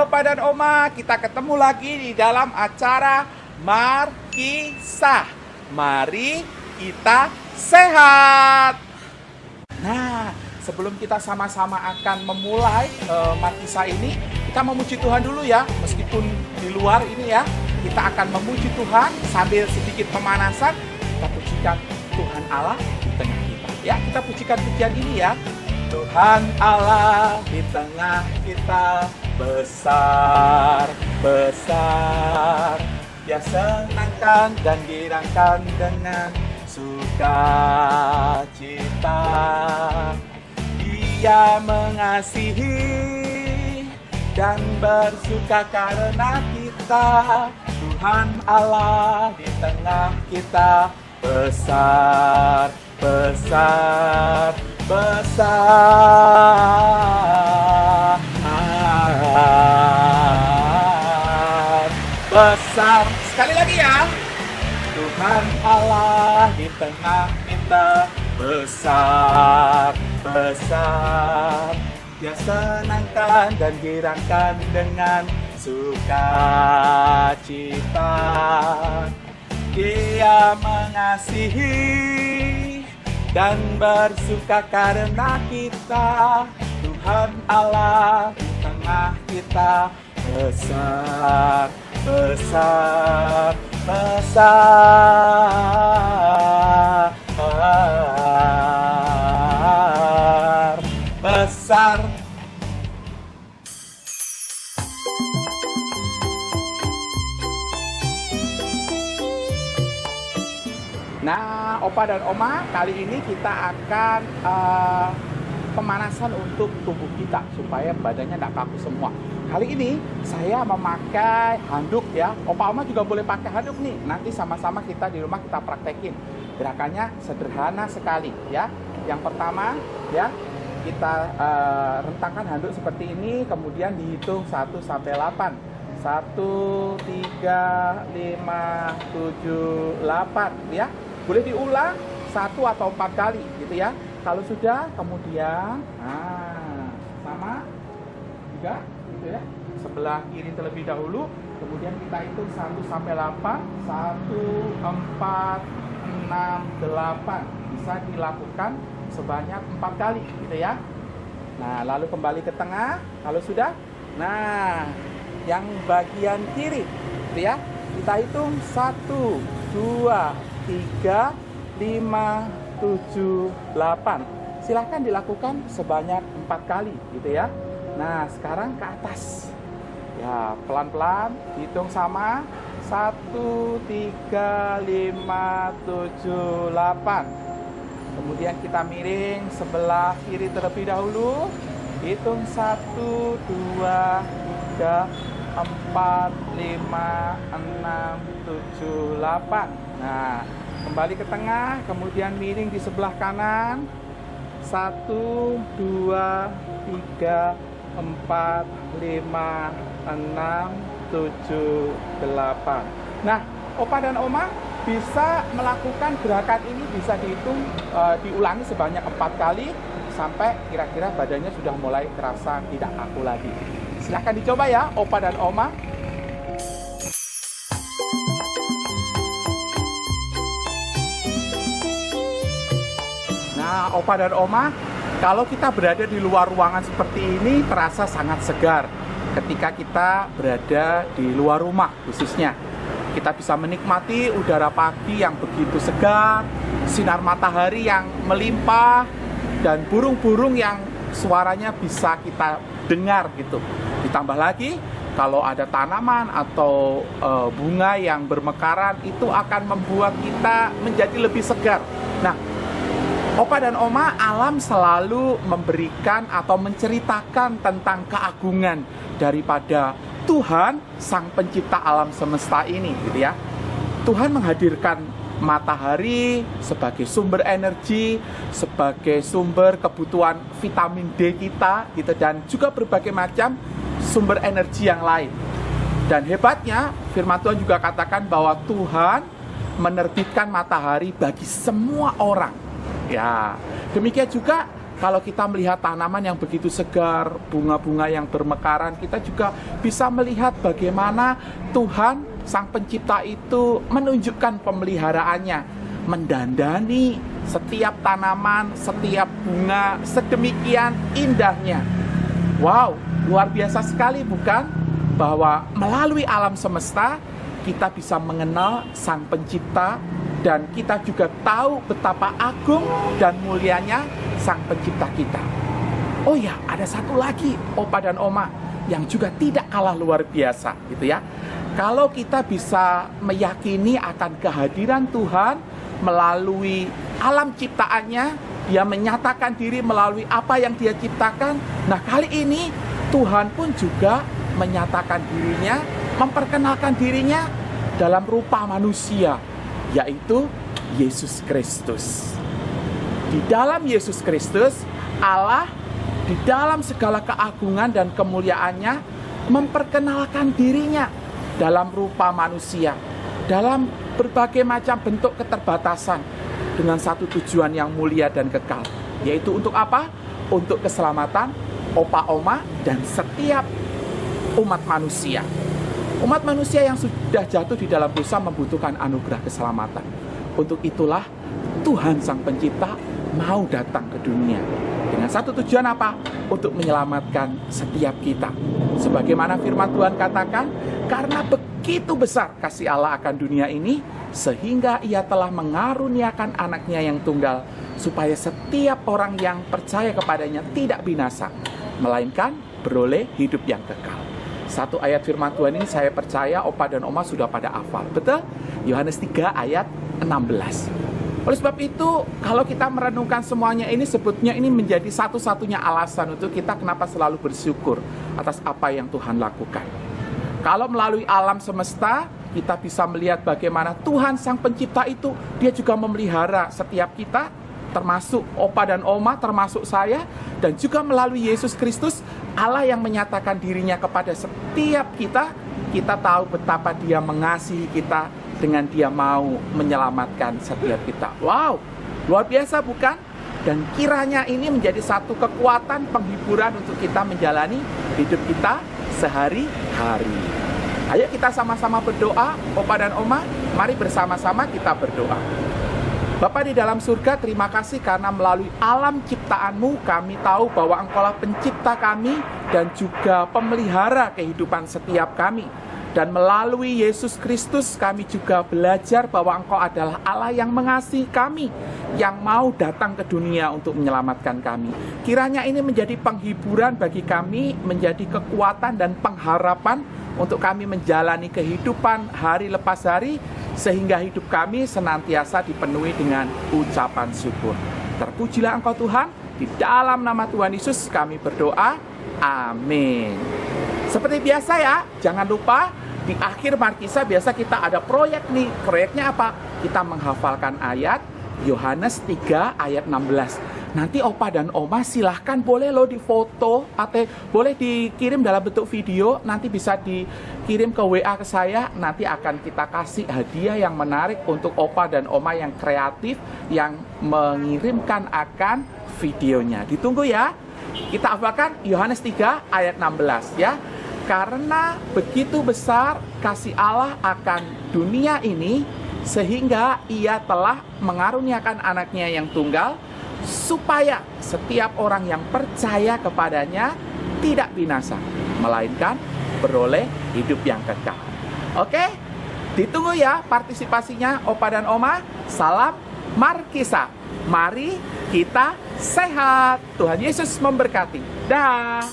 Opa dan Oma, kita ketemu lagi di dalam acara Markisah. Mari kita sehat. Nah, sebelum kita sama-sama akan memulai Markisah ini, kita memuji Tuhan dulu ya. Meskipun di luar ini ya, kita akan memuji Tuhan sambil sedikit pemanasan. Kita pujikan Tuhan Allah di tengah kita. Ya, kita pujikan pujian ini ya. Tuhan Allah di tengah kita, besar, besar. Dia senangkan dan girangkan dengan sukacita. Dia mengasihi dan bersuka karena kita. Tuhan Allah di tengah kita, besar, besar, besar, besar. Sekali lagi ya. Tuhan Allah di tengah kita, besar, besar. Dia senangkan dan girangkan dengan sukacita. Dia mengasihi dan bersuka karena kita. Tuhan Allah di tengah kita, besar, besar, besar, besar. Nah, Opa dan Oma, kali ini kita akan pemanasan untuk tubuh kita supaya badannya tidak kaku semua. Kali ini saya memakai handuk ya. Opa Oma juga boleh pakai handuk nih. Nanti sama-sama kita di rumah kita praktekin. Gerakannya sederhana sekali ya. Yang pertama ya, kita rentangkan handuk seperti ini, kemudian dihitung 1 sampai 8. 1, 3, 5, 7, 8 ya. Boleh diulang 1 atau 4 kali gitu ya. Kalau sudah, kemudian sama juga gitu ya. Sebelah kiri terlebih dahulu, kemudian kita hitung 1 sampai 8. 1, 4, 6, 8. Bisa dilakukan sebanyak 4 kali gitu ya. Nah, lalu kembali ke tengah. Kalau sudah, nah, yang bagian kiri gitu ya. Kita hitung 1, 2, 3, 5, 7, 8. Silahkan dilakukan sebanyak 4 kali gitu ya. Nah, sekarang ke atas. Ya, pelan-pelan hitung sama. 1, 3, 5, 7, 8. Kemudian kita miring sebelah kiri terlebih dahulu. Hitung 1, 2, 3, 4, 5, 6, 7, 8. Nah, kembali ke tengah, kemudian miring di sebelah kanan. 1, 2, 3, 4, 5, 6, 7, 8. Nah, Opa dan Oma bisa melakukan gerakan ini, bisa dihitung diulangi sebanyak 4 kali sampai kira-kira badannya sudah mulai terasa tidak kaku lagi. Silahkan dicoba ya, Opa dan Oma. Nah, Opa dan Oma, kalau kita berada di luar ruangan seperti ini terasa sangat segar. Ketika kita berada di luar rumah khususnya, kita bisa menikmati udara pagi yang begitu segar, sinar matahari yang melimpah, dan burung-burung yang suaranya bisa kita dengar gitu. Ditambah lagi, kalau ada tanaman atau bunga yang bermekaran, itu akan membuat kita menjadi lebih segar. Nah, Opa dan Oma, alam selalu memberikan atau menceritakan tentang keagungan daripada Tuhan, Sang Pencipta alam semesta ini gitu ya. Tuhan menghadirkan matahari sebagai sumber energi, sebagai sumber kebutuhan vitamin D kita gitu, dan juga berbagai macam sumber energi yang lain. Dan hebatnya, firman Tuhan juga katakan bahwa Tuhan menerbitkan matahari bagi semua orang. Ya, demikian juga Kalau kita melihat tanaman yang begitu segar, bunga-bunga yang bermekaran, kita juga bisa melihat bagaimana Tuhan Sang Pencipta itu menunjukkan pemeliharaannya, mendandani setiap tanaman, setiap bunga sedemikian indahnya. Wow, luar biasa sekali bukan? Bahwa melalui alam semesta kita bisa mengenal Sang Pencipta, dan kita juga tahu betapa agung dan mulianya Sang Pencipta kita. Oh ya, ada satu lagi Opa dan Oma yang juga tidak kalah luar biasa gitu ya. Kalau kita bisa meyakini akan kehadiran Tuhan melalui alam ciptaannya, Dia menyatakan diri melalui apa yang Dia ciptakan. Nah, kali ini Tuhan pun juga menyatakan dirinya, memperkenalkan dirinya dalam rupa manusia, yaitu Yesus Kristus. Di dalam Yesus Kristus, Allah di dalam segala keagungan dan kemuliaannya memperkenalkan dirinya dalam rupa manusia, dalam berbagai macam bentuk keterbatasan, dengan satu tujuan yang mulia dan kekal, yaitu untuk apa? Untuk keselamatan Opa, Oma, dan setiap umat manusia. Umat manusia yang sudah jatuh di dalam dosa membutuhkan anugerah keselamatan. Untuk itulah Tuhan Sang Pencipta mau datang ke dunia. Dengan satu tujuan apa? Untuk menyelamatkan setiap kita. Sebagaimana firman Tuhan katakan, karena begitu besar kasih Allah akan dunia ini, sehingga Ia telah mengaruniakan anaknya yang tunggal, supaya setiap orang yang percaya kepadanya tidak binasa, melainkan beroleh hidup yang kekal. Satu ayat firman Tuhan ini saya percaya Opa dan Oma sudah pada hafal. Betul? Yohanes 3 ayat 16. Oleh sebab itu, kalau kita merenungkan semuanya ini, sebetulnya ini menjadi satu-satunya alasan untuk kita kenapa selalu bersyukur atas apa yang Tuhan lakukan. Kalau melalui alam semesta, kita bisa melihat bagaimana Tuhan Sang Pencipta itu, Dia juga memelihara setiap kita, termasuk Opa dan Oma, termasuk saya, dan juga melalui Yesus Kristus, Allah yang menyatakan dirinya kepada setiap kita. Kita tahu betapa Dia mengasihi kita dengan Dia mau menyelamatkan setiap kita. Wow, luar biasa bukan? Dan kiranya ini menjadi satu kekuatan penghiburan untuk kita menjalani hidup kita sehari-hari. Ayo kita sama-sama berdoa, Opa dan Oma, mari bersama-sama kita berdoa. Bapa di dalam surga, terima kasih karena melalui alam ciptaan-Mu kami tahu bahwa Engkaulah pencipta kami dan juga pemelihara kehidupan setiap kami. Dan melalui Yesus Kristus kami juga belajar bahwa Engkau adalah Allah yang mengasihi kami, yang mau datang ke dunia untuk menyelamatkan kami. Kiranya ini menjadi penghiburan bagi kami, menjadi kekuatan dan pengharapan untuk kami menjalani kehidupan hari lepas hari, sehingga hidup kami senantiasa dipenuhi dengan ucapan syukur. Terpujilah Engkau Tuhan, di dalam nama Tuhan Yesus kami berdoa, amin. Seperti biasa ya, jangan lupa di akhir Markisah biasa kita ada proyek nih. Proyeknya apa? Kita menghafalkan ayat Yohanes 3 ayat 16. Nanti Opa dan Oma silahkan boleh loh difoto atau boleh dikirim dalam bentuk video. Nanti bisa dikirim ke WA ke saya. Nanti akan kita kasih hadiah yang menarik untuk Opa dan Oma yang kreatif, yang mengirimkan akan videonya. Ditunggu ya. Kita hafalkan Yohanes 3 ayat 16 ya. Karena begitu besar kasih Allah akan dunia ini, sehingga Ia telah mengaruniakan anaknya yang tunggal, supaya setiap orang yang percaya kepadanya tidak binasa, melainkan beroleh hidup yang kekal. Oke? Ditunggu ya partisipasinya Opa dan Oma. Salam Markisah. Mari kita sehat. Tuhan Yesus memberkati. Dah.